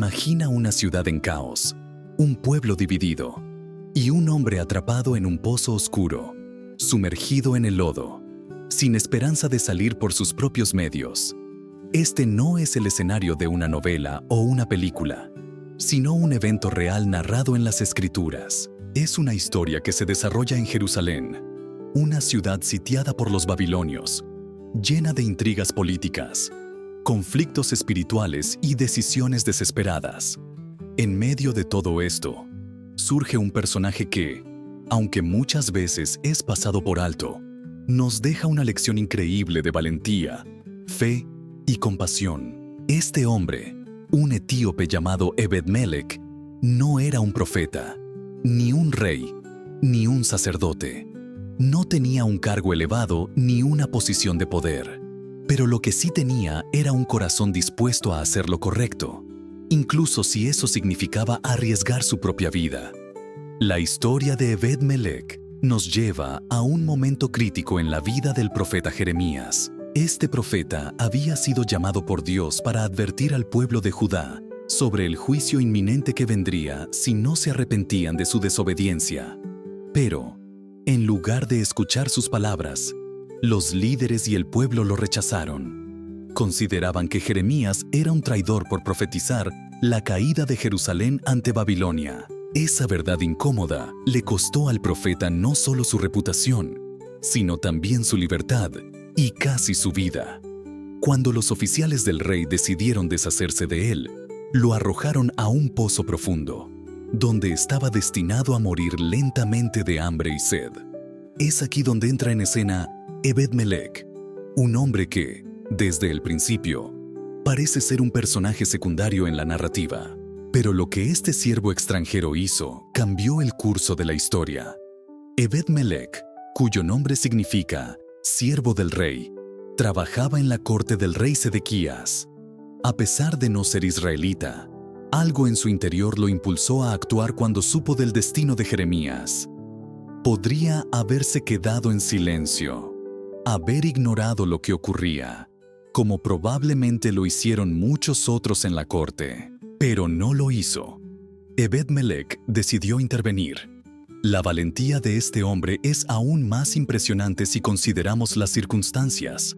Imagina una ciudad en caos, un pueblo dividido y un hombre atrapado en un pozo oscuro, sumergido en el lodo, sin esperanza de salir por sus propios medios. Este no es el escenario de una novela o una película, sino un evento real narrado en las Escrituras. Es una historia que se desarrolla en Jerusalén, una ciudad sitiada por los babilonios, llena de intrigas políticas, conflictos espirituales y decisiones desesperadas. En medio de todo esto, surge un personaje que, aunque muchas veces es pasado por alto, nos deja una lección increíble de valentía, fe y compasión. Este hombre, un etíope llamado Ebed-Melech, no era un profeta, ni un rey, ni un sacerdote. No tenía un cargo elevado ni una posición de poder, pero lo que sí tenía era un corazón dispuesto a hacer lo correcto, incluso si eso significaba arriesgar su propia vida. La historia de Ebed-Melech nos lleva a un momento crítico en la vida del profeta Jeremías. Este profeta había sido llamado por Dios para advertir al pueblo de Judá sobre el juicio inminente que vendría si no se arrepentían de su desobediencia. Pero, en lugar de escuchar sus palabras, los líderes y el pueblo lo rechazaron. Consideraban que Jeremías era un traidor por profetizar la caída de Jerusalén ante Babilonia. Esa verdad incómoda le costó al profeta no solo su reputación, sino también su libertad y casi su vida. Cuando los oficiales del rey decidieron deshacerse de él, lo arrojaron a un pozo profundo, donde estaba destinado a morir lentamente de hambre y sed. Es aquí donde entra en escena Ebed-Melech, un hombre que, desde el principio, parece ser un personaje secundario en la narrativa. Pero lo que este siervo extranjero hizo cambió el curso de la historia. Ebed-Melech, cuyo nombre significa siervo del rey, trabajaba en la corte del rey Sedequías. A pesar de no ser israelita, algo en su interior lo impulsó a actuar cuando supo del destino de Jeremías. Podría haberse quedado en silencio, haber ignorado lo que ocurría, como probablemente lo hicieron muchos otros en la corte, pero no lo hizo. Ebed-Melech decidió intervenir. La valentía de este hombre es aún más impresionante si consideramos las circunstancias.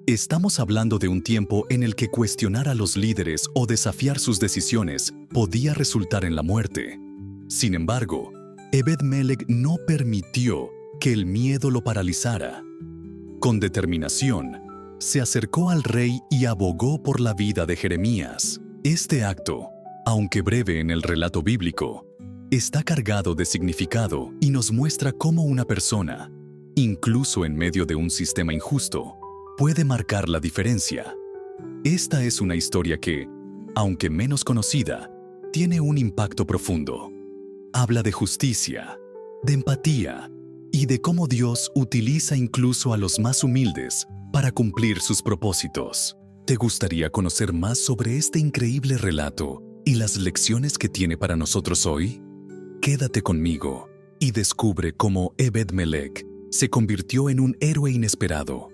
Estamos hablando de un tiempo en el que cuestionar a los líderes o desafiar sus decisiones podía resultar en la muerte. Sin embargo, Ebed-Melech no permitió que el miedo lo paralizara. Con determinación, se acercó al rey y abogó por la vida de Jeremías. Este acto, aunque breve en el relato bíblico, está cargado de significado y nos muestra cómo una persona, incluso en medio de un sistema injusto, puede marcar la diferencia. Esta es una historia que, aunque menos conocida, tiene un impacto profundo. Habla de justicia, de empatía y de cómo Dios utiliza incluso a los más humildes para cumplir sus propósitos. ¿Te gustaría conocer más sobre este increíble relato y las lecciones que tiene para nosotros hoy? Quédate conmigo y descubre cómo Ebed-Melech se convirtió en un héroe inesperado,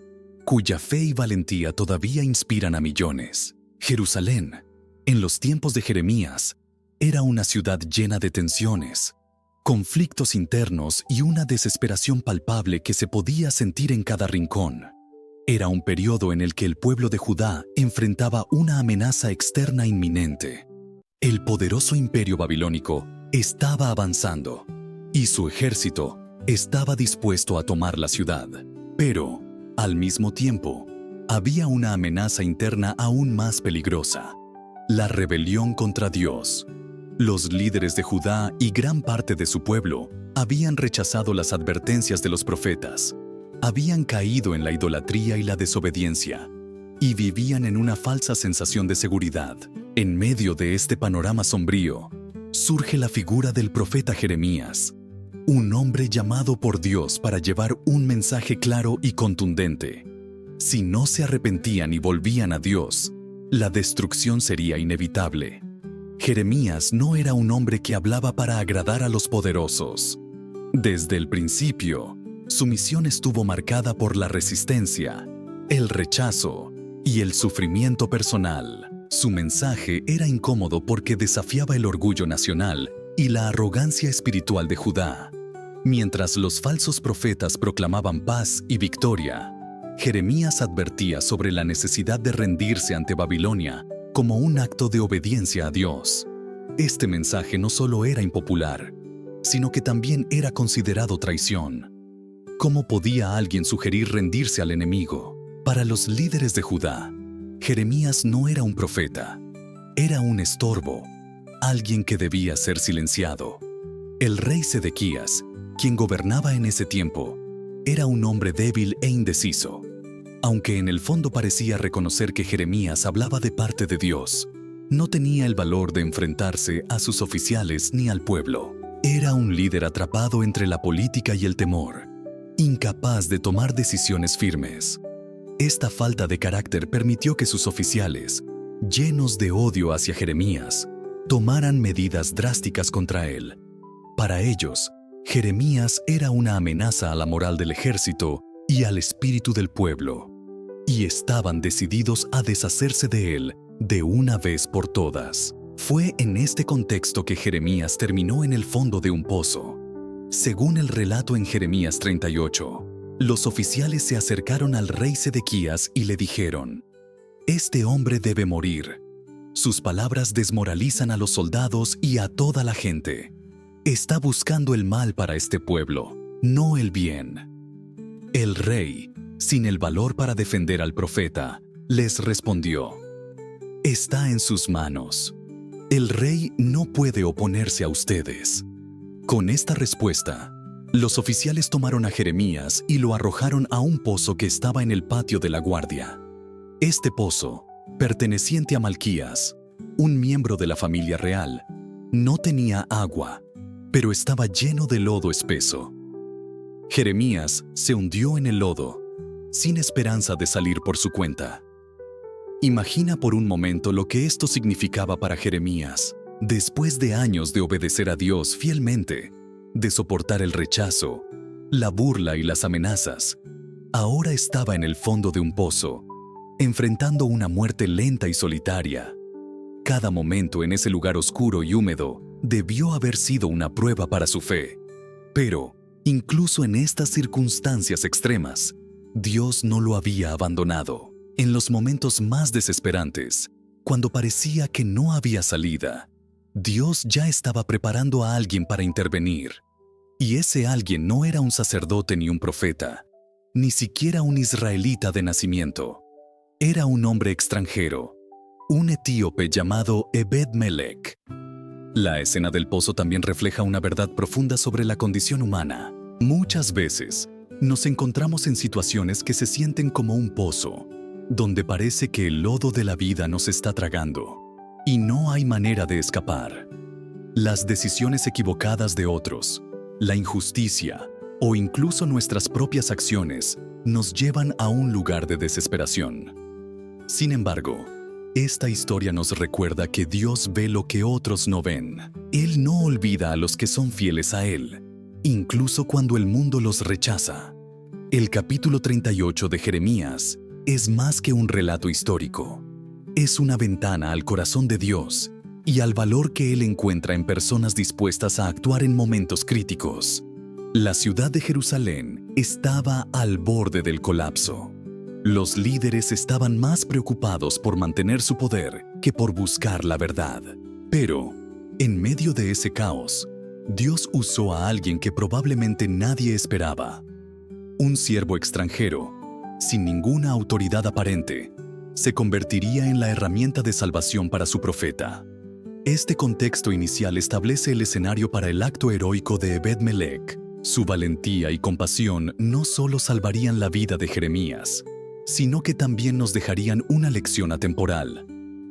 cuya fe y valentía todavía inspiran a millones. Jerusalén, en los tiempos de Jeremías, era una ciudad llena de tensiones, conflictos internos y una desesperación palpable que se podía sentir en cada rincón. Era un periodo en el que el pueblo de Judá enfrentaba una amenaza externa inminente. El poderoso imperio babilónico estaba avanzando y su ejército estaba dispuesto a tomar la ciudad. Pero, al mismo tiempo, había una amenaza interna aún más peligrosa: la rebelión contra Dios. Los líderes de Judá y gran parte de su pueblo habían rechazado las advertencias de los profetas, habían caído en la idolatría y la desobediencia, y vivían en una falsa sensación de seguridad. En medio de este panorama sombrío, surge la figura del profeta Jeremías, un hombre llamado por Dios para llevar un mensaje claro y contundente. Si no se arrepentían y volvían a Dios, la destrucción sería inevitable. Jeremías no era un hombre que hablaba para agradar a los poderosos. Desde el principio, su misión estuvo marcada por la resistencia, el rechazo y el sufrimiento personal. Su mensaje era incómodo porque desafiaba el orgullo nacional y la arrogancia espiritual de Judá. Mientras los falsos profetas proclamaban paz y victoria, Jeremías advertía sobre la necesidad de rendirse ante Babilonia como un acto de obediencia a Dios. Este mensaje no solo era impopular, sino que también era considerado traición. ¿Cómo podía alguien sugerir rendirse al enemigo? Para los líderes de Judá, Jeremías no era un profeta, era un estorbo, alguien que debía ser silenciado. El rey Sedequías, quien gobernaba en ese tiempo, era un hombre débil e indeciso. Aunque en el fondo parecía reconocer que Jeremías hablaba de parte de Dios, no tenía el valor de enfrentarse a sus oficiales ni al pueblo. Era un líder atrapado entre la política y el temor, incapaz de tomar decisiones firmes. Esta falta de carácter permitió que sus oficiales, llenos de odio hacia Jeremías, tomaran medidas drásticas contra él. Para ellos, Jeremías era una amenaza a la moral del ejército y al espíritu del pueblo, y estaban decididos a deshacerse de él de una vez por todas. Fue en este contexto que Jeremías terminó en el fondo de un pozo. Según el relato en Jeremías 38, los oficiales se acercaron al rey Sedequías y le dijeron: «Este hombre debe morir. Sus palabras desmoralizan a los soldados y a toda la gente. Está buscando el mal para este pueblo, no el bien». El rey, sin el valor para defender al profeta, les respondió: «Está en sus manos. El rey no puede oponerse a ustedes». Con esta respuesta, los oficiales tomaron a Jeremías y lo arrojaron a un pozo que estaba en el patio de la guardia. Este pozo, perteneciente a Malquías, un miembro de la familia real, no tenía agua, pero estaba lleno de lodo espeso. Jeremías se hundió en el lodo, sin esperanza de salir por su cuenta. Imagina por un momento lo que esto significaba para Jeremías. Después de años de obedecer a Dios fielmente, de soportar el rechazo, la burla y las amenazas, ahora estaba en el fondo de un pozo, enfrentando una muerte lenta y solitaria. Cada momento en ese lugar oscuro y húmedo debió haber sido una prueba para su fe. Pero, incluso en estas circunstancias extremas, Dios no lo había abandonado. En los momentos más desesperantes, cuando parecía que no había salida, Dios ya estaba preparando a alguien para intervenir. Y ese alguien no era un sacerdote ni un profeta, ni siquiera un israelita de nacimiento. Era un hombre extranjero, un etíope llamado Ebed-Melech. La escena del pozo también refleja una verdad profunda sobre la condición humana. Muchas veces nos encontramos en situaciones que se sienten como un pozo, donde parece que el lodo de la vida nos está tragando y no hay manera de escapar. Las decisiones equivocadas de otros, la injusticia o incluso nuestras propias acciones nos llevan a un lugar de desesperación. Sin embargo, esta historia nos recuerda que Dios ve lo que otros no ven. Él no olvida a los que son fieles a Él, incluso cuando el mundo los rechaza. El capítulo 38 de Jeremías es más que un relato histórico. Es una ventana al corazón de Dios y al valor que Él encuentra en personas dispuestas a actuar en momentos críticos. La ciudad de Jerusalén estaba al borde del colapso. Los líderes estaban más preocupados por mantener su poder que por buscar la verdad. Pero, en medio de ese caos, Dios usó a alguien que probablemente nadie esperaba. Un siervo extranjero, sin ninguna autoridad aparente, se convertiría en la herramienta de salvación para su profeta. Este contexto inicial establece el escenario para el acto heroico de Ebed-Melech. Su valentía y compasión no solo salvarían la vida de Jeremías, sino que también nos dejarían una lección atemporal.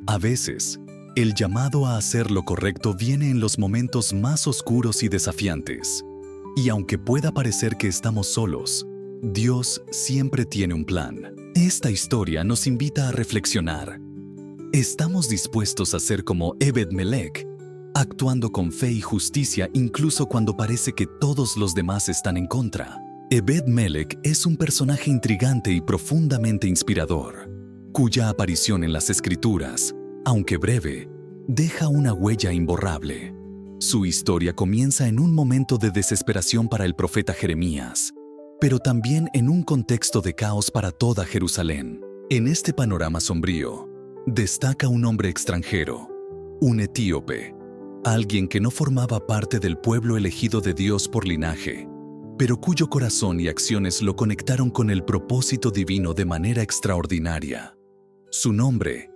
A veces, el llamado a hacer lo correcto viene en los momentos más oscuros y desafiantes. Y aunque pueda parecer que estamos solos, Dios siempre tiene un plan. Esta historia nos invita a reflexionar. ¿Estamos dispuestos a ser como Ebed-Melech, actuando con fe y justicia incluso cuando parece que todos los demás están en contra? Ebed-Melech es un personaje intrigante y profundamente inspirador, cuya aparición en las Escrituras aunque breve, deja una huella imborrable. Su historia comienza en un momento de desesperación para el profeta Jeremías, pero también en un contexto de caos para toda Jerusalén. En este panorama sombrío, destaca un hombre extranjero, un etíope, alguien que no formaba parte del pueblo elegido de Dios por linaje, pero cuyo corazón y acciones lo conectaron con el propósito divino de manera extraordinaria. Su nombre,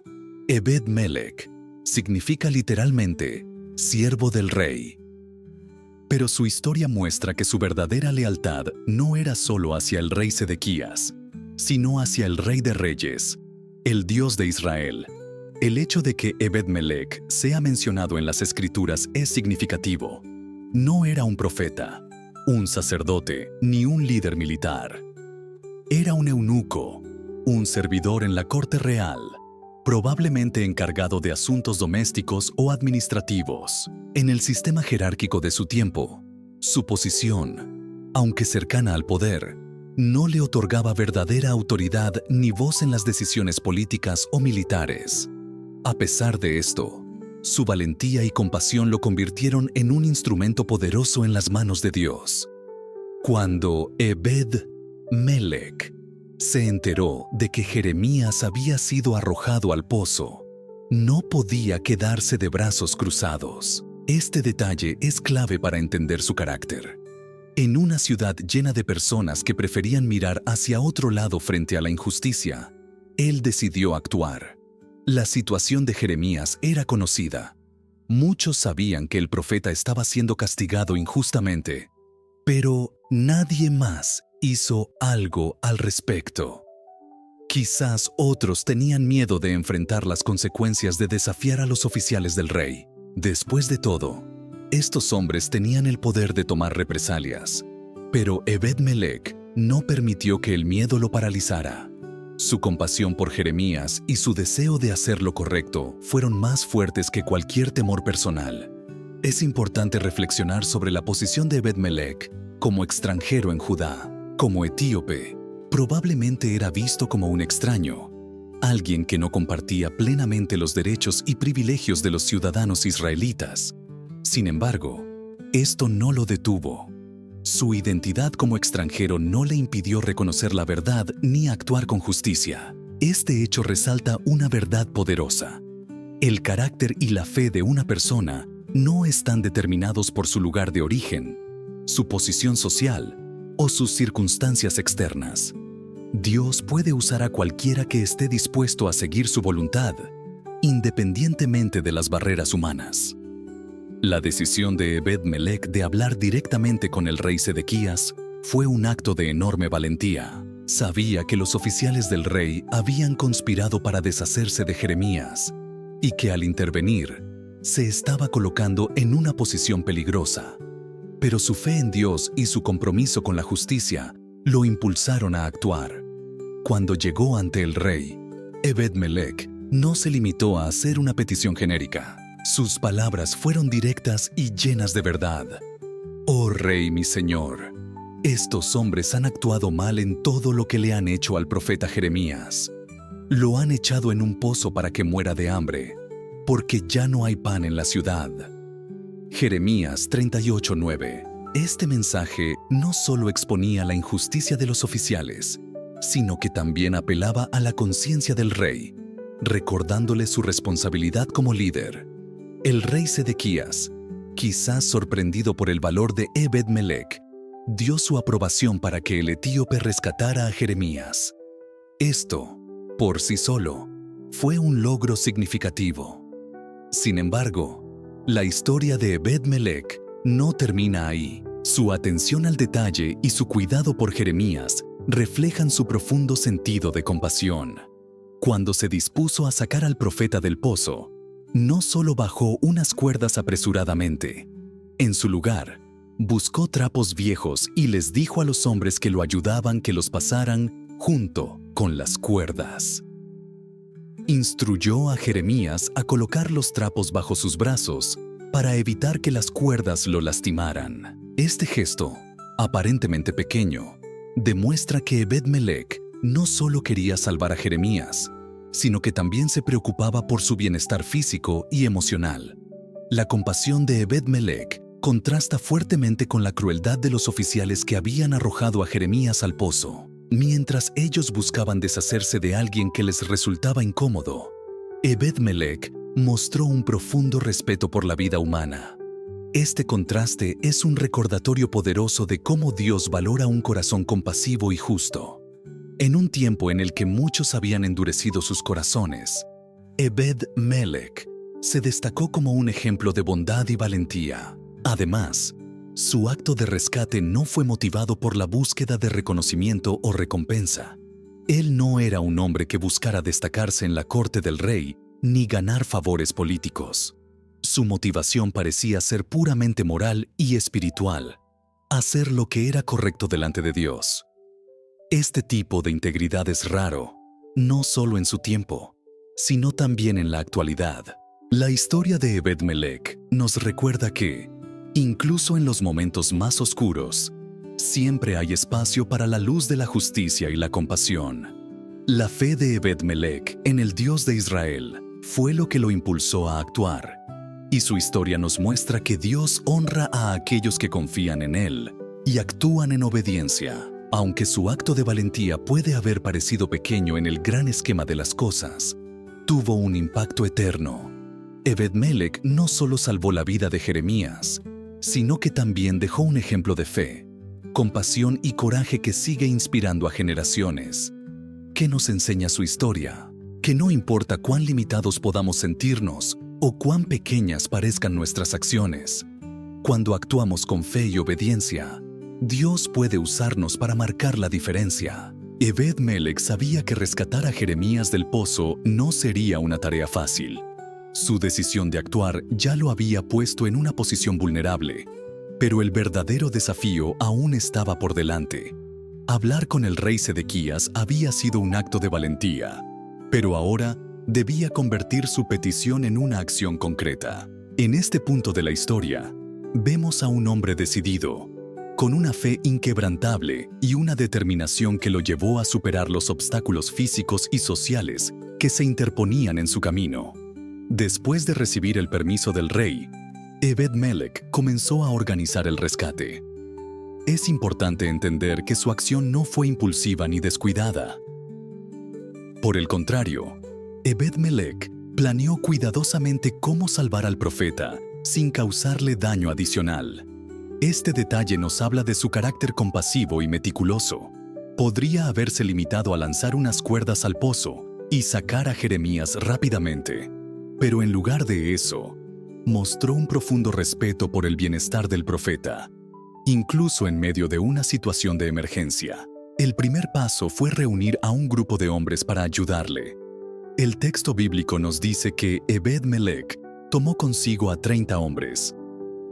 Ebed-Melech, significa literalmente siervo del rey. Pero su historia muestra que su verdadera lealtad no era solo hacia el rey Sedequías, sino hacia el Rey de Reyes, el Dios de Israel. El hecho de que Ebed-Melech sea mencionado en las Escrituras es significativo. No era un profeta, un sacerdote, ni un líder militar. Era un eunuco, un servidor en la corte real, probablemente encargado de asuntos domésticos o administrativos. En el sistema jerárquico de su tiempo, su posición, aunque cercana al poder, no le otorgaba verdadera autoridad ni voz en las decisiones políticas o militares. A pesar de esto, su valentía y compasión lo convirtieron en un instrumento poderoso en las manos de Dios. Cuando Ebed-Melech se enteró de que Jeremías había sido arrojado al pozo, no podía quedarse de brazos cruzados. Este detalle es clave para entender su carácter. En una ciudad llena de personas que preferían mirar hacia otro lado frente a la injusticia, él decidió actuar. La situación de Jeremías era conocida. Muchos sabían que el profeta estaba siendo castigado injustamente, pero nadie más hizo algo al respecto. Quizás otros tenían miedo de enfrentar las consecuencias de desafiar a los oficiales del rey. Después de todo, estos hombres tenían el poder de tomar represalias, pero Ebed-Melech no permitió que el miedo lo paralizara. Su compasión por Jeremías y su deseo de hacer lo correcto fueron más fuertes que cualquier temor personal. Es importante reflexionar sobre la posición de Ebed-Melech como extranjero en Judá. Como etíope, probablemente era visto como un extraño, alguien que no compartía plenamente los derechos y privilegios de los ciudadanos israelitas. Sin embargo, esto no lo detuvo. Su identidad como extranjero no le impidió reconocer la verdad ni actuar con justicia. Este hecho resalta una verdad poderosa. El carácter y la fe de una persona no están determinados por su lugar de origen, su posición social o sus circunstancias externas. Dios puede usar a cualquiera que esté dispuesto a seguir su voluntad, independientemente de las barreras humanas. La decisión de Ebed-Melech de hablar directamente con el rey Sedequías fue un acto de enorme valentía. Sabía que los oficiales del rey habían conspirado para deshacerse de Jeremías y que al intervenir, se estaba colocando en una posición peligrosa. Pero su fe en Dios y su compromiso con la justicia lo impulsaron a actuar. Cuando llegó ante el rey, Ebed-Melech no se limitó a hacer una petición genérica. Sus palabras fueron directas y llenas de verdad. «Oh rey, mi señor, estos hombres han actuado mal en todo lo que le han hecho al profeta Jeremías. Lo han echado en un pozo para que muera de hambre, porque ya no hay pan en la ciudad». Jeremías 38:9. Este mensaje no solo exponía la injusticia de los oficiales, sino que también apelaba a la conciencia del rey, recordándole su responsabilidad como líder. El rey Sedequías, quizás sorprendido por el valor de Ebed-Melech, dio su aprobación para que el etíope rescatara a Jeremías. Esto, por sí solo, fue un logro significativo. Sin embargo, la historia de Ebed-Melech no termina ahí. Su atención al detalle y su cuidado por Jeremías reflejan su profundo sentido de compasión. Cuando se dispuso a sacar al profeta del pozo, no solo bajó unas cuerdas apresuradamente. En su lugar, buscó trapos viejos y les dijo a los hombres que lo ayudaban que los pasaran junto con las cuerdas. Instruyó a Jeremías a colocar los trapos bajo sus brazos para evitar que las cuerdas lo lastimaran. Este gesto, aparentemente pequeño, demuestra que Ebed-Melech no solo quería salvar a Jeremías, sino que también se preocupaba por su bienestar físico y emocional. La compasión de Ebed-Melech contrasta fuertemente con la crueldad de los oficiales que habían arrojado a Jeremías al pozo. Mientras ellos buscaban deshacerse de alguien que les resultaba incómodo, Ebed-Melech mostró un profundo respeto por la vida humana. Este contraste es un recordatorio poderoso de cómo Dios valora un corazón compasivo y justo. En un tiempo en el que muchos habían endurecido sus corazones, Ebed-Melech se destacó como un ejemplo de bondad y valentía. Además, su acto de rescate no fue motivado por la búsqueda de reconocimiento o recompensa. Él no era un hombre que buscara destacarse en la corte del rey ni ganar favores políticos. Su motivación parecía ser puramente moral y espiritual, hacer lo que era correcto delante de Dios. Este tipo de integridad es raro, no solo en su tiempo, sino también en la actualidad. La historia de Ebed-Melech nos recuerda que, incluso en los momentos más oscuros, siempre hay espacio para la luz de la justicia y la compasión. La fe de Ebed-Melech en el Dios de Israel fue lo que lo impulsó a actuar, y su historia nos muestra que Dios honra a aquellos que confían en Él y actúan en obediencia. Aunque su acto de valentía puede haber parecido pequeño en el gran esquema de las cosas, tuvo un impacto eterno. Ebed-Melech no solo salvó la vida de Jeremías, sino que también dejó un ejemplo de fe, compasión y coraje que sigue inspirando a generaciones. ¿Qué nos enseña su historia? Que no importa cuán limitados podamos sentirnos o cuán pequeñas parezcan nuestras acciones, cuando actuamos con fe y obediencia, Dios puede usarnos para marcar la diferencia. Ebed-Melech sabía que rescatar a Jeremías del pozo no sería una tarea fácil. Su decisión de actuar ya lo había puesto en una posición vulnerable, pero el verdadero desafío aún estaba por delante. Hablar con el rey Sedequías había sido un acto de valentía, pero ahora debía convertir su petición en una acción concreta. En este punto de la historia, vemos a un hombre decidido, con una fe inquebrantable y una determinación que lo llevó a superar los obstáculos físicos y sociales que se interponían en su camino. Después de recibir el permiso del rey, Ebed-Melech comenzó a organizar el rescate. Es importante entender que su acción no fue impulsiva ni descuidada. Por el contrario, Ebed-Melech planeó cuidadosamente cómo salvar al profeta sin causarle daño adicional. Este detalle nos habla de su carácter compasivo y meticuloso. Podría haberse limitado a lanzar unas cuerdas al pozo y sacar a Jeremías rápidamente, pero en lugar de eso, mostró un profundo respeto por el bienestar del profeta, incluso en medio de una situación de emergencia. El primer paso fue reunir a un grupo de hombres para ayudarle. El texto bíblico nos dice que Ebed-Melech tomó consigo a 30 hombres.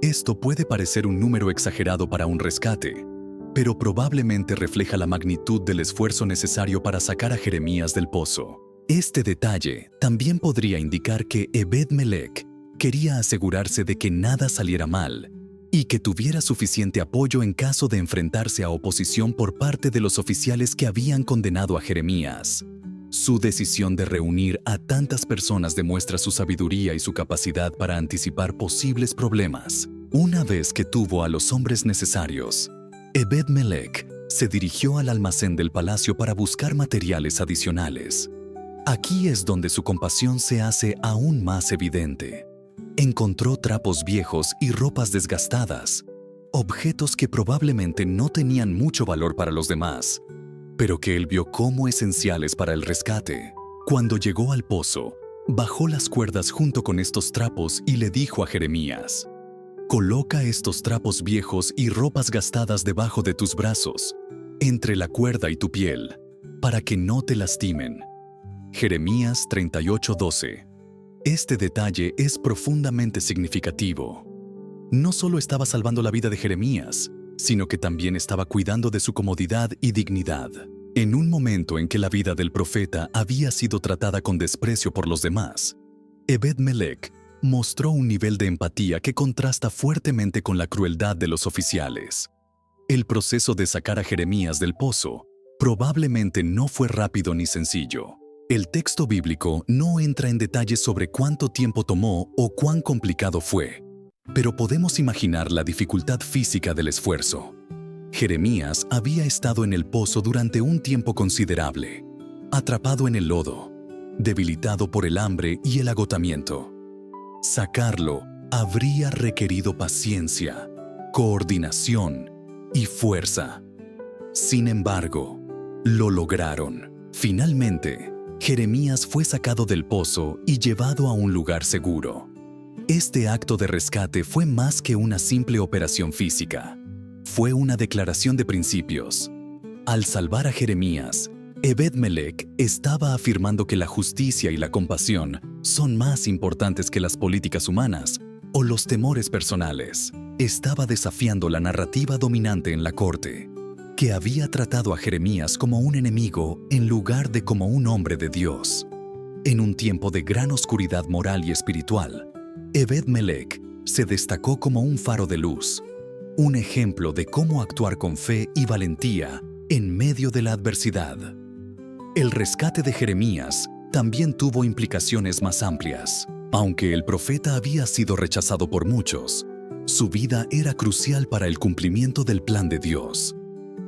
Esto puede parecer un número exagerado para un rescate, pero probablemente refleja la magnitud del esfuerzo necesario para sacar a Jeremías del pozo. Este detalle también podría indicar que Ebed-Melech quería asegurarse de que nada saliera mal y que tuviera suficiente apoyo en caso de enfrentarse a oposición por parte de los oficiales que habían condenado a Jeremías. Su decisión de reunir a tantas personas demuestra su sabiduría y su capacidad para anticipar posibles problemas. Una vez que tuvo a los hombres necesarios, Ebed-Melech se dirigió al almacén del palacio para buscar materiales adicionales. Aquí es donde su compasión se hace aún más evidente. Encontró trapos viejos y ropas desgastadas, objetos que probablemente no tenían mucho valor para los demás, pero que él vio como esenciales para el rescate. Cuando llegó al pozo, bajó las cuerdas junto con estos trapos y le dijo a Jeremías: «Coloca estos trapos viejos y ropas gastadas debajo de tus brazos, entre la cuerda y tu piel, para que no te lastimen». Jeremías 38:12. Este detalle es profundamente significativo. No solo estaba salvando la vida de Jeremías, sino que también estaba cuidando de su comodidad y dignidad. En un momento en que la vida del profeta había sido tratada con desprecio por los demás, Ebed-Melech mostró un nivel de empatía que contrasta fuertemente con la crueldad de los oficiales. El proceso de sacar a Jeremías del pozo probablemente no fue rápido ni sencillo. El texto bíblico no entra en detalles sobre cuánto tiempo tomó o cuán complicado fue, pero podemos imaginar la dificultad física del esfuerzo. Jeremías había estado en el pozo durante un tiempo considerable, atrapado en el lodo, debilitado por el hambre y el agotamiento. Sacarlo habría requerido paciencia, coordinación y fuerza. Sin embargo, lo lograron. Finalmente, Jeremías fue sacado del pozo y llevado a un lugar seguro. Este acto de rescate fue más que una simple operación física. Fue una declaración de principios. Al salvar a Jeremías, Ebed-Melech estaba afirmando que la justicia y la compasión son más importantes que las políticas humanas o los temores personales. Estaba desafiando la narrativa dominante en la corte, que había tratado a Jeremías como un enemigo en lugar de como un hombre de Dios. En un tiempo de gran oscuridad moral y espiritual, Ebed-Melech se destacó como un faro de luz, un ejemplo de cómo actuar con fe y valentía en medio de la adversidad. El rescate de Jeremías también tuvo implicaciones más amplias. Aunque el profeta había sido rechazado por muchos, su vida era crucial para el cumplimiento del plan de Dios.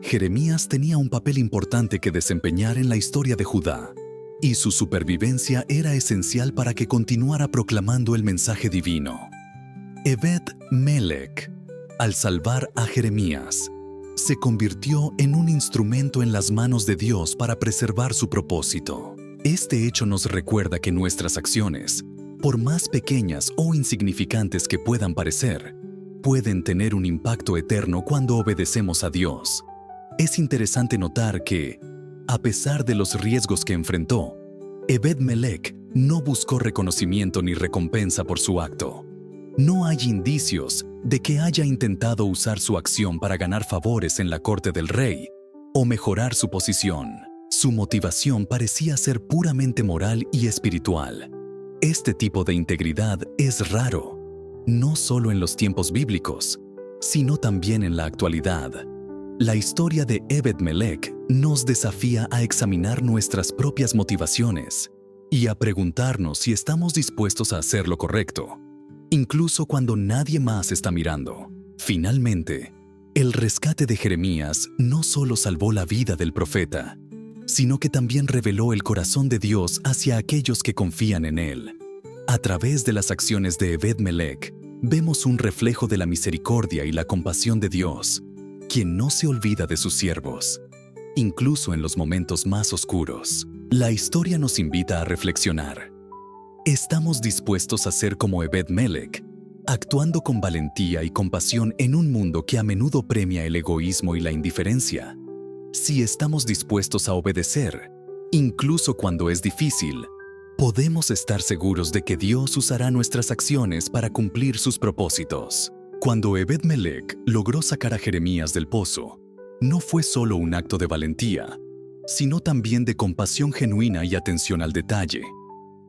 Jeremías tenía un papel importante que desempeñar en la historia de Judá, y su supervivencia era esencial para que continuara proclamando el mensaje divino. Ebed-Melech, al salvar a Jeremías, se convirtió en un instrumento en las manos de Dios para preservar su propósito. Este hecho nos recuerda que nuestras acciones, por más pequeñas o insignificantes que puedan parecer, pueden tener un impacto eterno cuando obedecemos a Dios. Es interesante notar que, a pesar de los riesgos que enfrentó, Ebed-Melech no buscó reconocimiento ni recompensa por su acto. No hay indicios de que haya intentado usar su acción para ganar favores en la corte del rey o mejorar su posición. Su motivación parecía ser puramente moral y espiritual. Este tipo de integridad es raro, no solo en los tiempos bíblicos, sino también en la actualidad. La historia de Ebed-Melech nos desafía a examinar nuestras propias motivaciones y a preguntarnos si estamos dispuestos a hacer lo correcto, incluso cuando nadie más está mirando. Finalmente, el rescate de Jeremías no solo salvó la vida del profeta, sino que también reveló el corazón de Dios hacia aquellos que confían en Él. A través de las acciones de Ebed-Melech, vemos un reflejo de la misericordia y la compasión de Dios, quien no se olvida de sus siervos, incluso en los momentos más oscuros. La historia nos invita a reflexionar. ¿Estamos dispuestos a ser como Ebed-Melech, actuando con valentía y compasión en un mundo que a menudo premia el egoísmo y la indiferencia? Si estamos dispuestos a obedecer, incluso cuando es difícil, podemos estar seguros de que Dios usará nuestras acciones para cumplir sus propósitos. Cuando Ebed-Melech logró sacar a Jeremías del pozo, no fue solo un acto de valentía, sino también de compasión genuina y atención al detalle.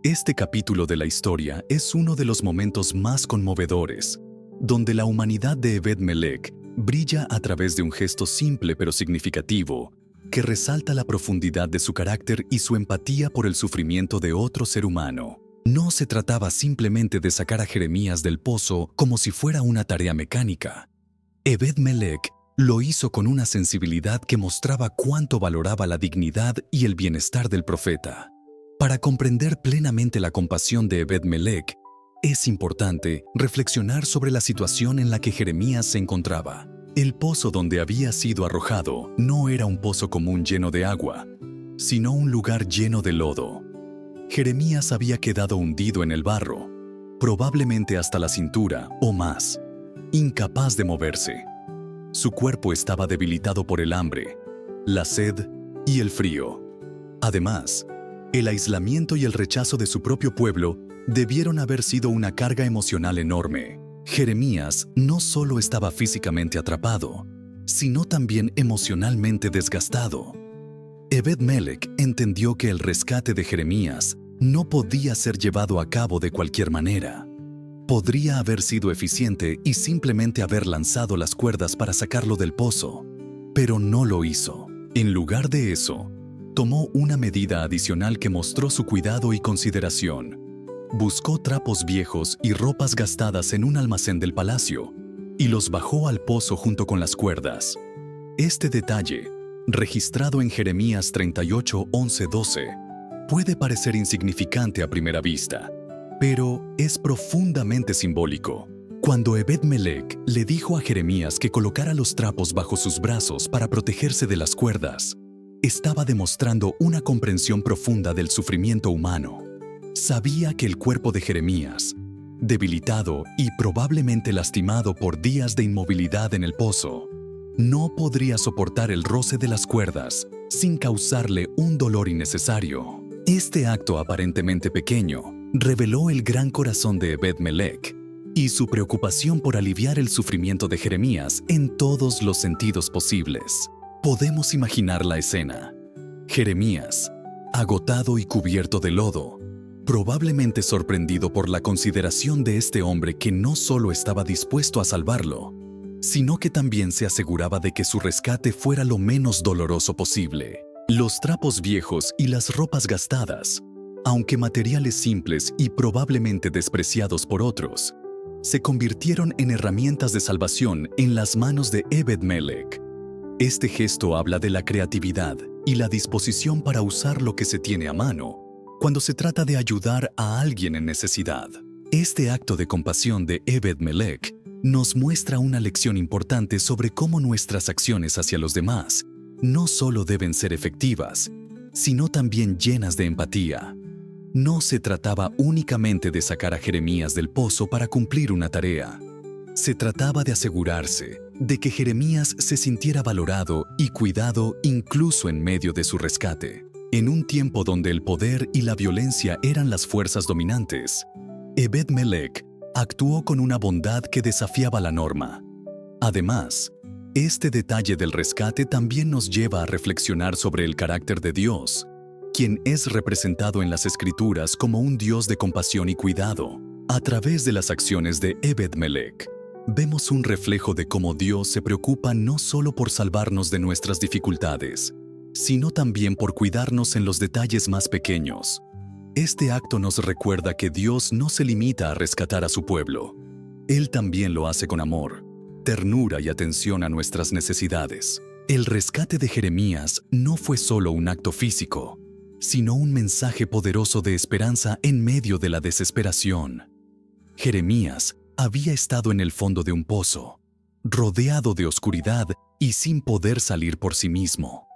Este capítulo de la historia es uno de los momentos más conmovedores, donde la humanidad de Ebed-Melech brilla a través de un gesto simple pero significativo, que resalta la profundidad de su carácter y su empatía por el sufrimiento de otro ser humano. No se trataba simplemente de sacar a Jeremías del pozo como si fuera una tarea mecánica. Ebed-Melech lo hizo con una sensibilidad que mostraba cuánto valoraba la dignidad y el bienestar del profeta. Para comprender plenamente la compasión de Ebed-Melech, es importante reflexionar sobre la situación en la que Jeremías se encontraba. El pozo donde había sido arrojado no era un pozo común lleno de agua, sino un lugar lleno de lodo. Jeremías había quedado hundido en el barro, probablemente hasta la cintura o más, incapaz de moverse. Su cuerpo estaba debilitado por el hambre, la sed y el frío. Además, el aislamiento y el rechazo de su propio pueblo debieron haber sido una carga emocional enorme. Jeremías no solo estaba físicamente atrapado, sino también emocionalmente desgastado. Ebed-Melech entendió que el rescate de Jeremías no podía ser llevado a cabo de cualquier manera. Podría haber sido eficiente y simplemente haber lanzado las cuerdas para sacarlo del pozo, pero no lo hizo. En lugar de eso, tomó una medida adicional que mostró su cuidado y consideración. Buscó trapos viejos y ropas gastadas en un almacén del palacio y los bajó al pozo junto con las cuerdas. Este detalle, registrado en Jeremías 38, 11, 12, puede parecer insignificante a primera vista, pero es profundamente simbólico. Cuando Ebed-Melech le dijo a Jeremías que colocara los trapos bajo sus brazos para protegerse de las cuerdas, estaba demostrando una comprensión profunda del sufrimiento humano. Sabía que el cuerpo de Jeremías, debilitado y probablemente lastimado por días de inmovilidad en el pozo, no podría soportar el roce de las cuerdas sin causarle un dolor innecesario. Este acto aparentemente pequeño reveló el gran corazón de Ebed-Melech y su preocupación por aliviar el sufrimiento de Jeremías en todos los sentidos posibles. Podemos imaginar la escena. Jeremías, agotado y cubierto de lodo, probablemente sorprendido por la consideración de este hombre que no solo estaba dispuesto a salvarlo, sino que también se aseguraba de que su rescate fuera lo menos doloroso posible. Los trapos viejos y las ropas gastadas, aunque materiales simples y probablemente despreciados por otros, se convirtieron en herramientas de salvación en las manos de Ebed-Melech. Este gesto habla de la creatividad y la disposición para usar lo que se tiene a mano cuando se trata de ayudar a alguien en necesidad. Este acto de compasión de Ebed-Melech nos muestra una lección importante sobre cómo nuestras acciones hacia los demás no solo deben ser efectivas, sino también llenas de empatía. No se trataba únicamente de sacar a Jeremías del pozo para cumplir una tarea. Se trataba de asegurarse de que Jeremías se sintiera valorado y cuidado incluso en medio de su rescate. En un tiempo donde el poder y la violencia eran las fuerzas dominantes, Ebed-Melech actuó con una bondad que desafiaba la norma. Además, este detalle del rescate también nos lleva a reflexionar sobre el carácter de Dios, quien es representado en las Escrituras como un Dios de compasión y cuidado. A través de las acciones de Ebed-Melech, vemos un reflejo de cómo Dios se preocupa no solo por salvarnos de nuestras dificultades, sino también por cuidarnos en los detalles más pequeños. Este acto nos recuerda que Dios no se limita a rescatar a su pueblo. Él también lo hace con amor, ternura y atención a nuestras necesidades. El rescate de Jeremías no fue solo un acto físico, sino un mensaje poderoso de esperanza en medio de la desesperación. Jeremías había estado en el fondo de un pozo, rodeado de oscuridad y sin poder salir por sí mismo.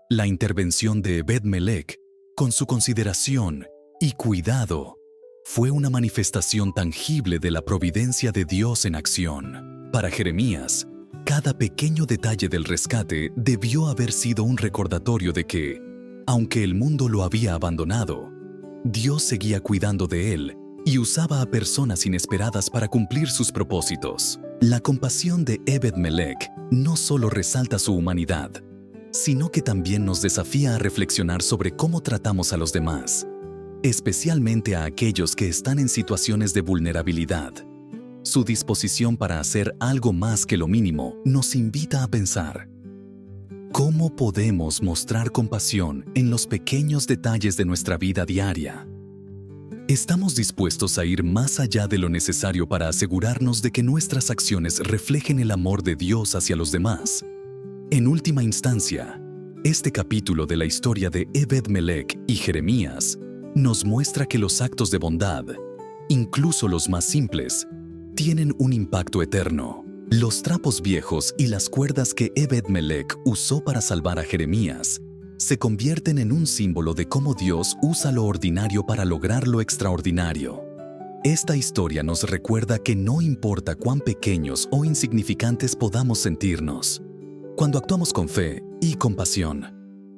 La intervención de Ebed-Melech, con su consideración y cuidado, fue una manifestación tangible de la providencia de Dios en acción. Para Jeremías, cada pequeño detalle del rescate debió haber sido un recordatorio de que, aunque el mundo lo había abandonado, Dios seguía cuidando de él y usaba a personas inesperadas para cumplir sus propósitos. La compasión de Ebed-Melech no solo resalta su humanidad, sino que también nos desafía a reflexionar sobre cómo tratamos a los demás, especialmente a aquellos que están en situaciones de vulnerabilidad. Su disposición para hacer algo más que lo mínimo nos invita a pensar: ¿cómo podemos mostrar compasión en los pequeños detalles de nuestra vida diaria? ¿Estamos dispuestos a ir más allá de lo necesario para asegurarnos de que nuestras acciones reflejen el amor de Dios hacia los demás? En última instancia, este capítulo de la historia de Ebed-Melech y Jeremías nos muestra que los actos de bondad, incluso los más simples, tienen un impacto eterno. Los trapos viejos y las cuerdas que Ebed-Melech usó para salvar a Jeremías se convierten en un símbolo de cómo Dios usa lo ordinario para lograr lo extraordinario. Esta historia nos recuerda que no importa cuán pequeños o insignificantes podamos sentirnos, cuando actuamos con fe y compasión,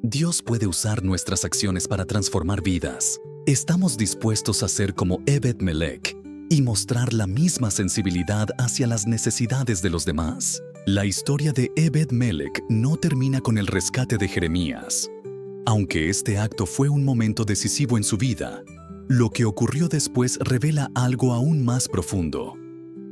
Dios puede usar nuestras acciones para transformar vidas. ¿Estamos dispuestos a ser como Ebed-Melech y mostrar la misma sensibilidad hacia las necesidades de los demás? La historia de Ebed-Melech no termina con el rescate de Jeremías. Aunque este acto fue un momento decisivo en su vida, lo que ocurrió después revela algo aún más profundo: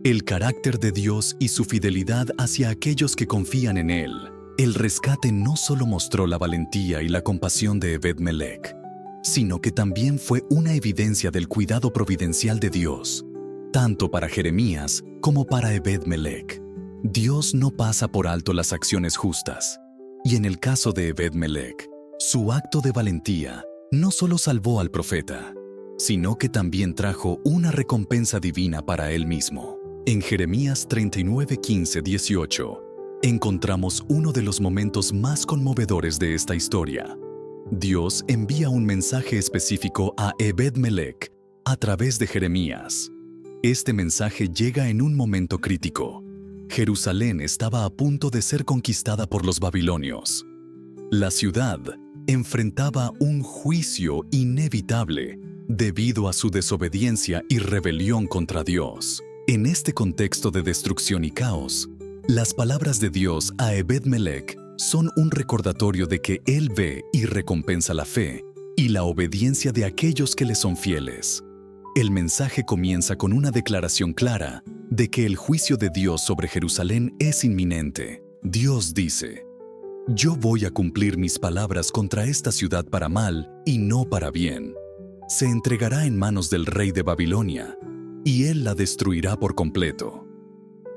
el carácter de Dios y su fidelidad hacia aquellos que confían en Él. El rescate no solo mostró la valentía y la compasión de Ebed-Melech, sino que también fue una evidencia del cuidado providencial de Dios, tanto para Jeremías como para Ebed-Melech. Dios no pasa por alto las acciones justas, y en el caso de Ebed-Melech, su acto de valentía no solo salvó al profeta, sino que también trajo una recompensa divina para él mismo. En Jeremías 39, 15, 18, encontramos uno de los momentos más conmovedores de esta historia. Dios envía un mensaje específico a Ebed-Melech a través de Jeremías. Este mensaje llega en un momento crítico. Jerusalén estaba a punto de ser conquistada por los babilonios. La ciudad enfrentaba un juicio inevitable debido a su desobediencia y rebelión contra Dios. En este contexto de destrucción y caos, las palabras de Dios a Ebed-Melech son un recordatorio de que Él ve y recompensa la fe y la obediencia de aquellos que le son fieles. El mensaje comienza con una declaración clara de que el juicio de Dios sobre Jerusalén es inminente. Dios dice: «Yo voy a cumplir mis palabras contra esta ciudad para mal y no para bien. Se entregará en manos del rey de Babilonia, y él la destruirá por completo».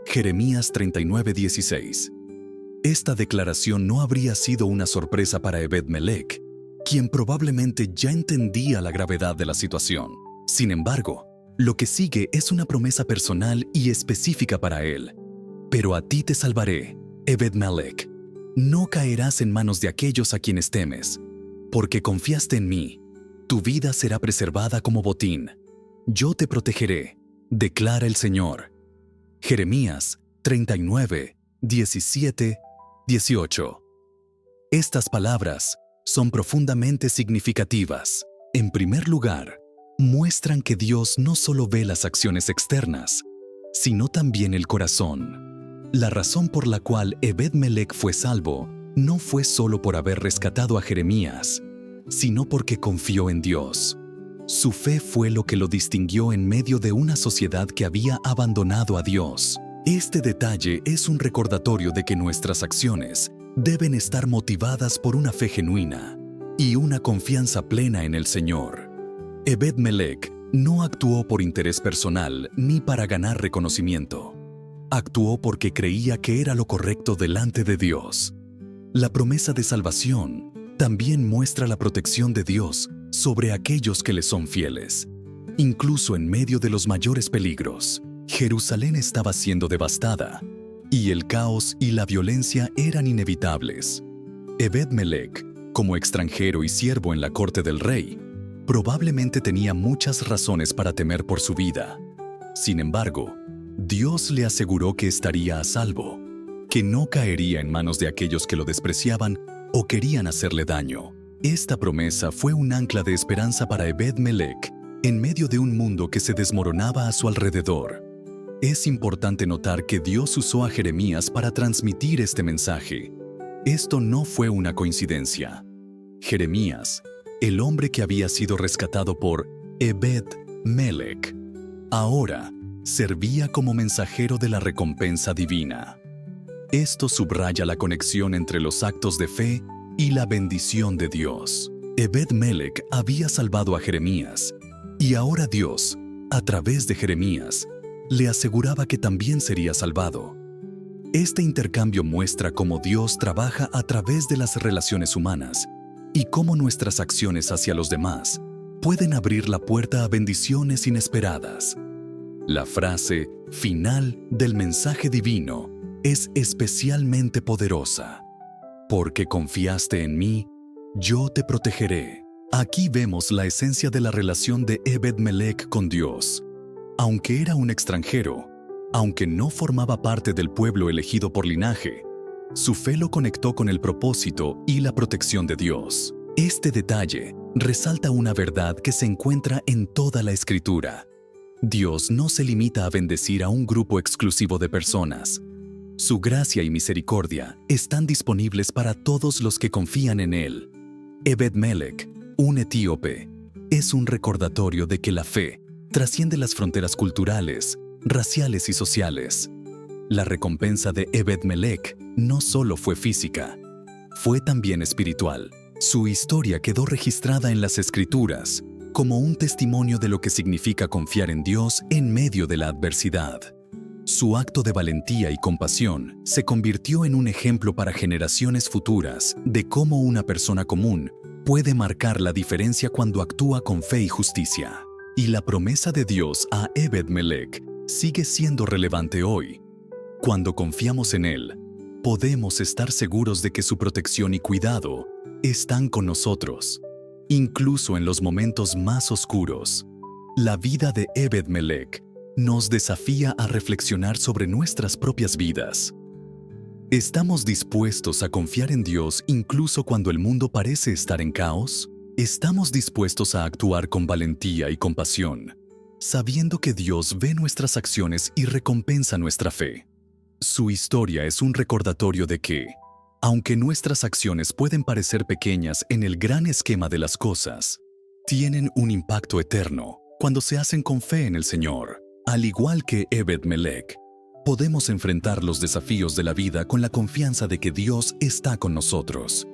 Jeremías 39:16. Esta declaración no habría sido una sorpresa para Ebed-Melech, quien probablemente ya entendía la gravedad de la situación. Sin embargo, lo que sigue es una promesa personal y específica para él. «Pero a ti te salvaré, Ebed-Melech. No caerás en manos de aquellos a quienes temes, porque confiaste en mí. Tu vida será preservada como botín. Yo te protegeré, declara el Señor». Jeremías 39, 17, 18. Estas palabras son profundamente significativas. En primer lugar, muestran que Dios no solo ve las acciones externas, sino también el corazón. La razón por la cual Ebed-Melech fue salvo no fue solo por haber rescatado a Jeremías, sino porque confió en Dios. Su fe fue lo que lo distinguió en medio de una sociedad que había abandonado a Dios. Este detalle es un recordatorio de que nuestras acciones deben estar motivadas por una fe genuina y una confianza plena en el Señor. Ebed-Melech no actuó por interés personal ni para ganar reconocimiento. Actuó porque creía que era lo correcto delante de Dios. La promesa de salvación también muestra la protección de Dios sobre aquellos que le son fieles. Incluso en medio de los mayores peligros, Jerusalén estaba siendo devastada, y el caos y la violencia eran inevitables. Ebed-Melech, como extranjero y siervo en la corte del rey, probablemente tenía muchas razones para temer por su vida. Sin embargo, Dios le aseguró que estaría a salvo, que no caería en manos de aquellos que lo despreciaban o querían hacerle daño. Esta promesa fue un ancla de esperanza para Ebed-Melech en medio de un mundo que se desmoronaba a su alrededor. Es importante notar que Dios usó a Jeremías para transmitir este mensaje. Esto no fue una coincidencia. Jeremías, el hombre que había sido rescatado por Ebed-Melech, ahora servía como mensajero de la recompensa divina. Esto subraya la conexión entre los actos de fe y la bendición de Dios. Ebed-Melech había salvado a Jeremías, y ahora Dios, a través de Jeremías, le aseguraba que también sería salvado. Este intercambio muestra cómo Dios trabaja a través de las relaciones humanas y cómo nuestras acciones hacia los demás pueden abrir la puerta a bendiciones inesperadas. La frase final del mensaje divino es especialmente poderosa. «Porque confiaste en mí, yo te protegeré». Aquí vemos la esencia de la relación de Ebed-Melech con Dios. Aunque era un extranjero, aunque no formaba parte del pueblo elegido por linaje, su fe lo conectó con el propósito y la protección de Dios. Este detalle resalta una verdad que se encuentra en toda la Escritura. Dios no se limita a bendecir a un grupo exclusivo de personas. Su gracia y misericordia están disponibles para todos los que confían en Él. Ebed-Melech, un etíope, es un recordatorio de que la fe trasciende las fronteras culturales, raciales y sociales. La recompensa de Ebed-Melech no solo fue física, fue también espiritual. Su historia quedó registrada en las Escrituras como un testimonio de lo que significa confiar en Dios en medio de la adversidad. Su acto de valentía y compasión se convirtió en un ejemplo para generaciones futuras de cómo una persona común puede marcar la diferencia cuando actúa con fe y justicia. Y la promesa de Dios a Ebed-Melech sigue siendo relevante hoy. Cuando confiamos en Él, podemos estar seguros de que su protección y cuidado están con nosotros, incluso en los momentos más oscuros. La vida de Ebed-Melech nos desafía a reflexionar sobre nuestras propias vidas. ¿Estamos dispuestos a confiar en Dios incluso cuando el mundo parece estar en caos? ¿Estamos dispuestos a actuar con valentía y compasión, sabiendo que Dios ve nuestras acciones y recompensa nuestra fe? Su historia es un recordatorio de que, aunque nuestras acciones pueden parecer pequeñas en el gran esquema de las cosas, tienen un impacto eterno cuando se hacen con fe en el Señor. Al igual que Ebed-Melech, podemos enfrentar los desafíos de la vida con la confianza de que Dios está con nosotros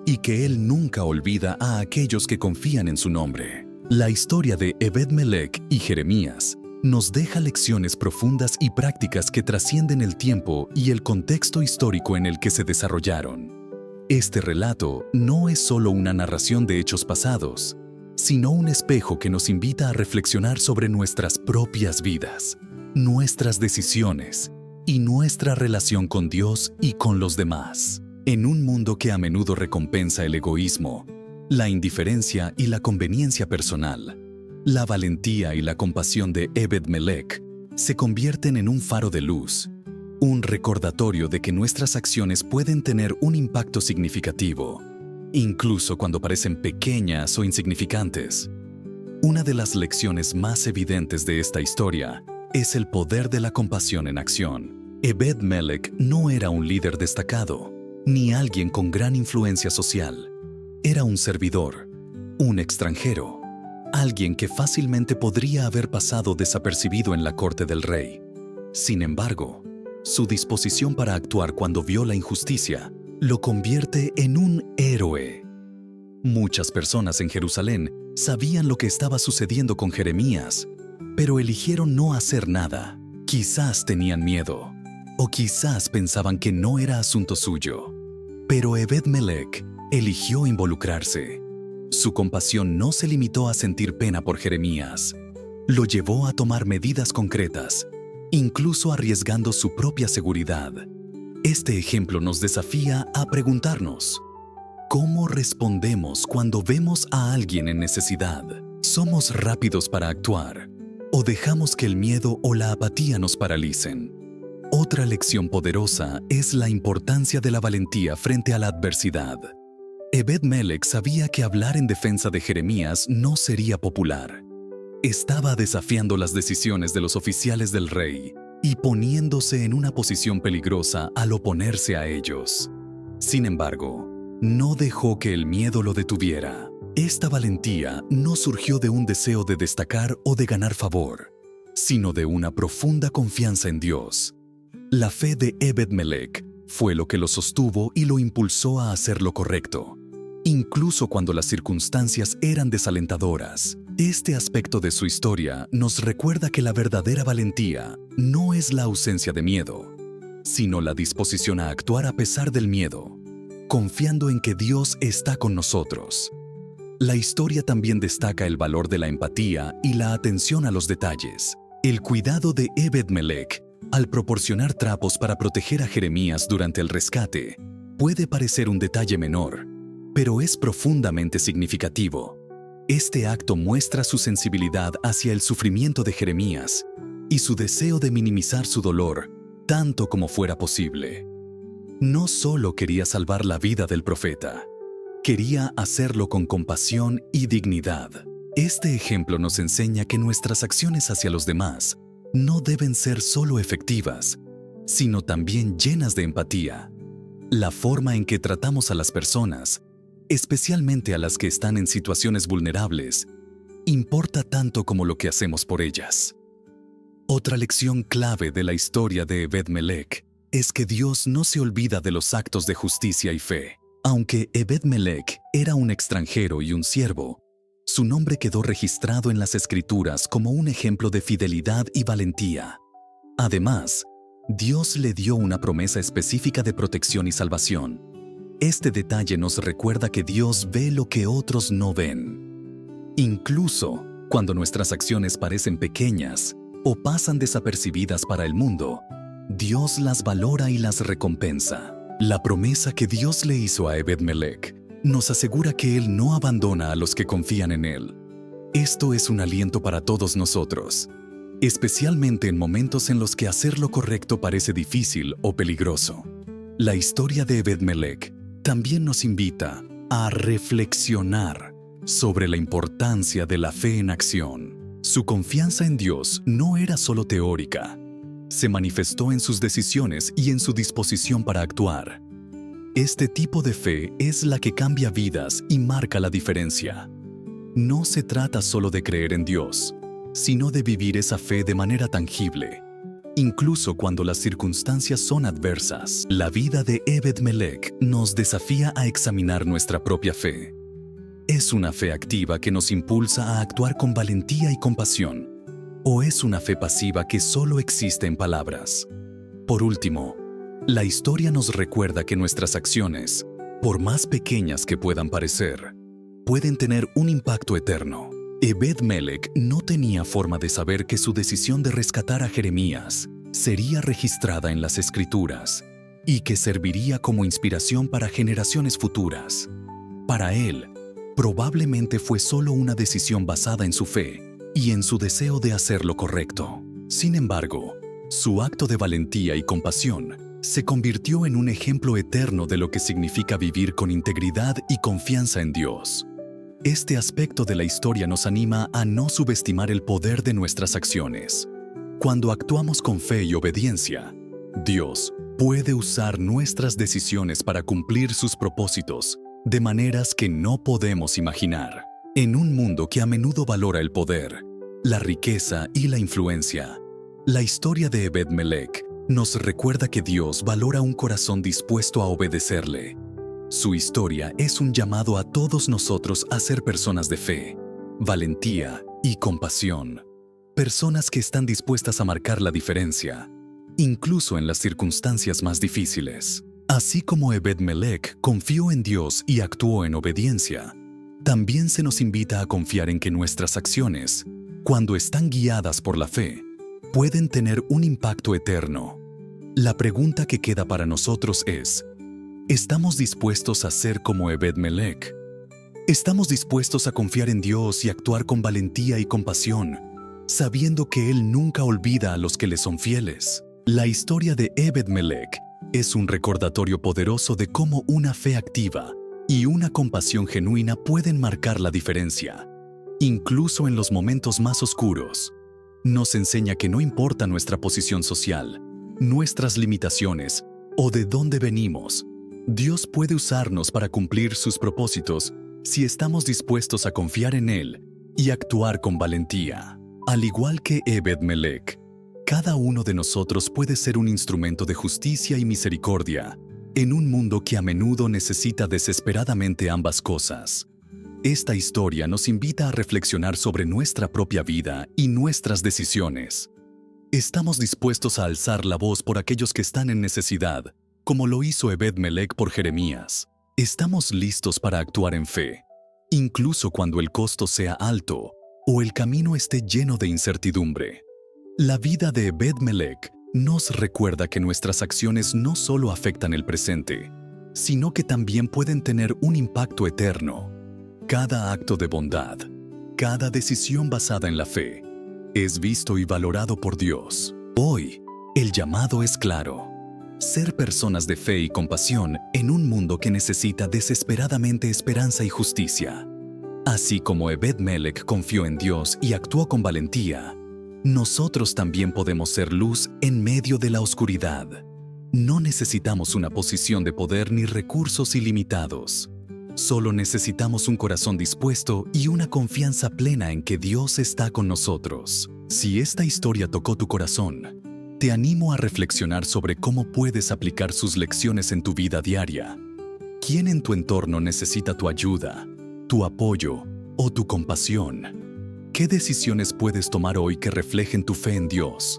y que Él nunca olvida a aquellos que confían en su nombre. La historia de Ebed-Melech y Jeremías nos deja lecciones profundas y prácticas que trascienden el tiempo y el contexto histórico en el que se desarrollaron. Este relato no es solo una narración de hechos pasados, sino un espejo que nos invita a reflexionar sobre nuestras propias vidas, nuestras decisiones y nuestra relación con Dios y con los demás. En un mundo que a menudo recompensa el egoísmo, la indiferencia y la conveniencia personal, la valentía y la compasión de Ebed-Melech se convierten en un faro de luz, un recordatorio de que nuestras acciones pueden tener un impacto significativo, incluso cuando parecen pequeñas o insignificantes. Una de las lecciones más evidentes de esta historia es el poder de la compasión en acción. Ebed-Melech no era un líder destacado, ni alguien con gran influencia social. Era un servidor, un extranjero, alguien que fácilmente podría haber pasado desapercibido en la corte del rey. Sin embargo, su disposición para actuar cuando vio la injusticia lo convierte en un héroe. Muchas personas en Jerusalén sabían lo que estaba sucediendo con Jeremías, pero eligieron no hacer nada. Quizás tenían miedo, o quizás pensaban que no era asunto suyo. Pero Ebed-Melech eligió involucrarse. Su compasión no se limitó a sentir pena por Jeremías. Lo llevó a tomar medidas concretas, incluso arriesgando su propia seguridad. Este ejemplo nos desafía a preguntarnos: ¿cómo respondemos cuando vemos a alguien en necesidad? ¿Somos rápidos para actuar o dejamos que el miedo o la apatía nos paralicen? Otra lección poderosa es la importancia de la valentía frente a la adversidad. Ebed-Melech sabía que hablar en defensa de Jeremías no sería popular. Estaba desafiando las decisiones de los oficiales del rey y poniéndose en una posición peligrosa al oponerse a ellos. Sin embargo, no dejó que el miedo lo detuviera. Esta valentía no surgió de un deseo de destacar o de ganar favor, sino de una profunda confianza en Dios. La fe de Ebed-Melech fue lo que lo sostuvo y lo impulsó a hacer lo correcto, incluso cuando las circunstancias eran desalentadoras. Este aspecto de su historia nos recuerda que la verdadera valentía no es la ausencia de miedo, sino la disposición a actuar a pesar del miedo, confiando en que Dios está con nosotros. La historia también destaca el valor de la empatía y la atención a los detalles. El cuidado de Ebed-Melech al proporcionar trapos para proteger a Jeremías durante el rescate puede parecer un detalle menor, pero es profundamente significativo. Este acto muestra su sensibilidad hacia el sufrimiento de Jeremías y su deseo de minimizar su dolor tanto como fuera posible. No solo quería salvar la vida del profeta, quería hacerlo con compasión y dignidad. Este ejemplo nos enseña que nuestras acciones hacia los demás no deben ser solo efectivas, sino también llenas de empatía. La forma en que tratamos a las personas, especialmente a las que están en situaciones vulnerables, importa tanto como lo que hacemos por ellas. Otra lección clave de la historia de Ebed-Melech es que Dios no se olvida de los actos de justicia y fe. Aunque Ebed-Melech era un extranjero y un siervo, su nombre quedó registrado en las Escrituras como un ejemplo de fidelidad y valentía. Además, Dios le dio una promesa específica de protección y salvación. Este detalle nos recuerda que Dios ve lo que otros no ven. Incluso cuando nuestras acciones parecen pequeñas o pasan desapercibidas para el mundo, Dios las valora y las recompensa. La promesa que Dios le hizo a Ebed-Melech nos asegura que Él no abandona a los que confían en Él. Esto es un aliento para todos nosotros, especialmente en momentos en los que hacer lo correcto parece difícil o peligroso. La historia de Ebed-Melech también nos invita a reflexionar sobre la importancia de la fe en acción. Su confianza en Dios no era solo teórica, se manifestó en sus decisiones y en su disposición para actuar. Este tipo de fe es la que cambia vidas y marca la diferencia. No se trata solo de creer en Dios, sino de vivir esa fe de manera tangible, incluso cuando las circunstancias son adversas. La vida de Ebed-Melech nos desafía a examinar nuestra propia fe. ¿Es una fe activa que nos impulsa a actuar con valentía y compasión? ¿O es una fe pasiva que solo existe en palabras? Por último, la historia nos recuerda que nuestras acciones, por más pequeñas que puedan parecer, pueden tener un impacto eterno. Ebed-Melech no tenía forma de saber que su decisión de rescatar a Jeremías sería registrada en las Escrituras y que serviría como inspiración para generaciones futuras. Para él, probablemente fue solo una decisión basada en su fe y en su deseo de hacer lo correcto. Sin embargo, su acto de valentía y compasión se convirtió en un ejemplo eterno de lo que significa vivir con integridad y confianza en Dios. Este aspecto de la historia nos anima a no subestimar el poder de nuestras acciones. Cuando actuamos con fe y obediencia, Dios puede usar nuestras decisiones para cumplir sus propósitos de maneras que no podemos imaginar. En un mundo que a menudo valora el poder, la riqueza y la influencia, la historia de Ebed-Melech nos recuerda que Dios valora un corazón dispuesto a obedecerle. Su historia es un llamado a todos nosotros a ser personas de fe, valentía y compasión. Personas que están dispuestas a marcar la diferencia, incluso en las circunstancias más difíciles. Así como Ebed-Melech confió en Dios y actuó en obediencia, también se nos invita a confiar en que nuestras acciones, cuando están guiadas por la fe, pueden tener un impacto eterno. La pregunta que queda para nosotros es: ¿estamos dispuestos a ser como Ebed-Melech? ¿Estamos dispuestos a confiar en Dios y actuar con valentía y compasión, sabiendo que Él nunca olvida a los que le son fieles? La historia de Ebed-Melech es un recordatorio poderoso de cómo una fe activa y una compasión genuina pueden marcar la diferencia, incluso en los momentos más oscuros. Nos enseña que no importa nuestra posición social, nuestras limitaciones o de dónde venimos, Dios puede usarnos para cumplir sus propósitos si estamos dispuestos a confiar en Él y actuar con valentía. Al igual que Ebed-Melech, cada uno de nosotros puede ser un instrumento de justicia y misericordia en un mundo que a menudo necesita desesperadamente ambas cosas. Esta historia nos invita a reflexionar sobre nuestra propia vida y nuestras decisiones. ¿Estamos dispuestos a alzar la voz por aquellos que están en necesidad, como lo hizo Ebed-Melech por Jeremías? ¿Estamos listos para actuar en fe, incluso cuando el costo sea alto o el camino esté lleno de incertidumbre? La vida de Ebed-Melech nos recuerda que nuestras acciones no solo afectan el presente, sino que también pueden tener un impacto eterno. Cada acto de bondad, cada decisión basada en la fe, es visto y valorado por Dios. Hoy, el llamado es claro: ser personas de fe y compasión en un mundo que necesita desesperadamente esperanza y justicia. Así como Ebed-Melech confió en Dios y actuó con valentía, nosotros también podemos ser luz en medio de la oscuridad. No necesitamos una posición de poder ni recursos ilimitados. Solo necesitamos un corazón dispuesto y una confianza plena en que Dios está con nosotros. Si esta historia tocó tu corazón, Te animo a reflexionar sobre cómo puedes aplicar sus lecciones en tu vida diaria. ¿Quién en tu entorno necesita tu ayuda, tu apoyo o tu compasión? ¿Qué decisiones puedes tomar hoy que reflejen tu fe en Dios?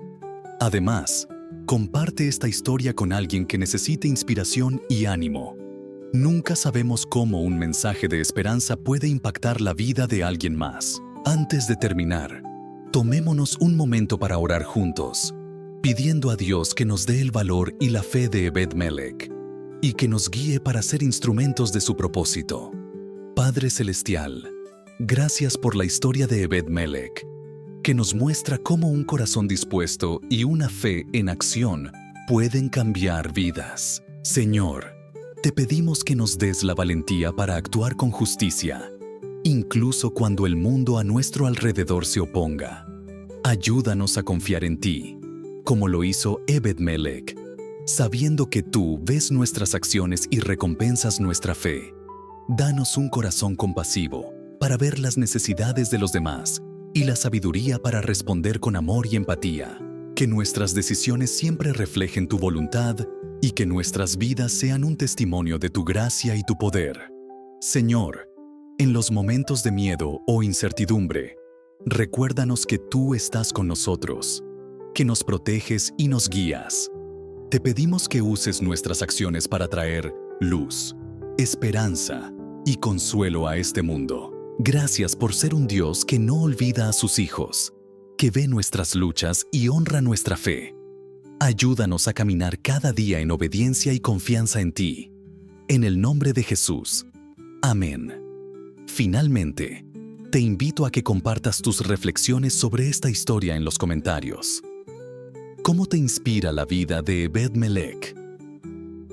Además, comparte esta historia con alguien que necesite inspiración y ánimo. Nunca sabemos cómo un mensaje de esperanza puede impactar la vida de alguien más. Antes de terminar, tomémonos un momento para orar juntos, pidiendo a Dios que nos dé el valor y la fe de Ebed-Melech y que nos guíe para ser instrumentos de su propósito. Padre Celestial, gracias por la historia de Ebed-Melech, que nos muestra cómo un corazón dispuesto y una fe en acción pueden cambiar vidas. Señor, te pedimos que nos des la valentía para actuar con justicia, incluso cuando el mundo a nuestro alrededor se oponga. Ayúdanos a confiar en ti, como lo hizo Ebed-Melech, sabiendo que tú ves nuestras acciones y recompensas nuestra fe. Danos un corazón compasivo para ver las necesidades de los demás y la sabiduría para responder con amor y empatía. Que nuestras decisiones siempre reflejen tu voluntad y que nuestras vidas sean un testimonio de tu gracia y tu poder. Señor, en los momentos de miedo o incertidumbre, recuérdanos que tú estás con nosotros, que nos proteges y nos guías. Te pedimos que uses nuestras acciones para traer luz, esperanza y consuelo a este mundo. Gracias por ser un Dios que no olvida a sus hijos, que ve nuestras luchas y honra nuestra fe. Ayúdanos a caminar cada día en obediencia y confianza en ti. En el nombre de Jesús. Amén. Finalmente, te invito a que compartas tus reflexiones sobre esta historia en los comentarios. ¿Cómo te inspira la vida de Ebed-Melech?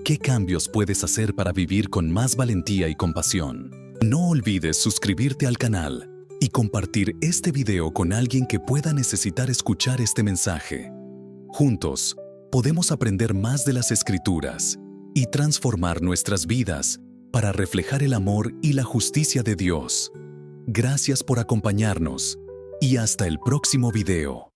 ¿Qué cambios puedes hacer para vivir con más valentía y compasión? No olvides suscribirte al canal y compartir este video con alguien que pueda necesitar escuchar este mensaje. Juntos, podemos aprender más de las Escrituras y transformar nuestras vidas para reflejar el amor y la justicia de Dios. Gracias por acompañarnos y hasta el próximo video.